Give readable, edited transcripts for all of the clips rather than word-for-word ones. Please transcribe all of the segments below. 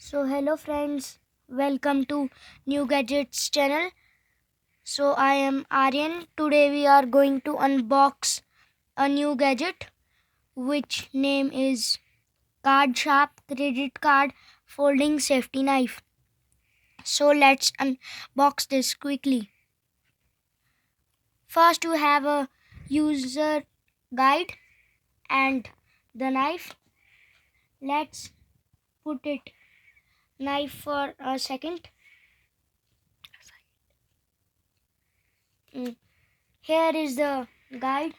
So hello friends, welcome to New Gadgets channel. So I am Aryan. Today we are going to unbox a new gadget which name is CARDSSHARP credit card folding safety knife. So let's unbox this quickly. First we have a user guide and the knife. Let's put it knife for a second. Here is the guide.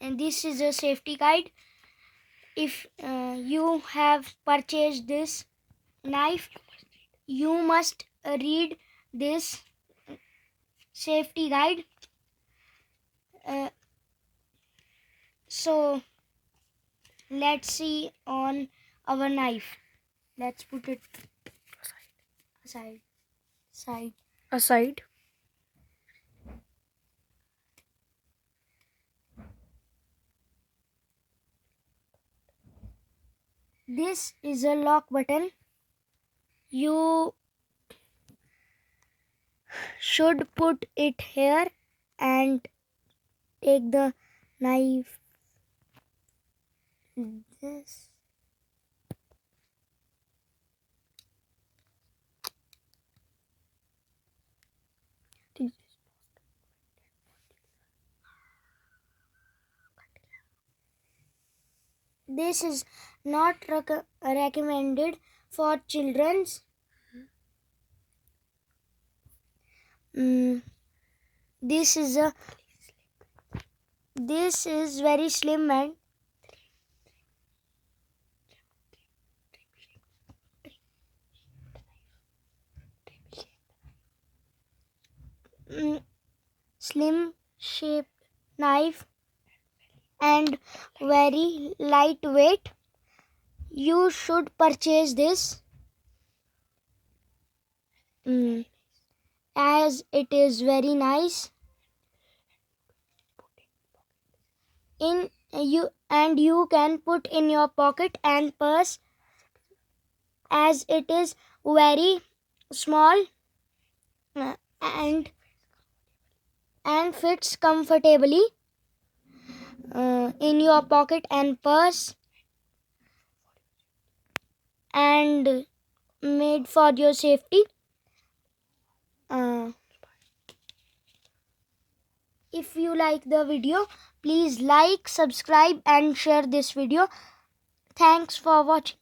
And this is a safety guide. If you have purchased this knife, you must read this safety guide. So let's see on our knife. Let's put it aside. This is a lock button. You should put it here and take the knife. This. This is not recommended for children's. This is very slim and slim shaped knife and very lightweight. You should purchase this as it is very nice. You can put in your pocket and purse as it is very small and fits comfortably in your pocket and purse and made for your safety. If you like the video, please like, subscribe and share this video. Thanks for watching.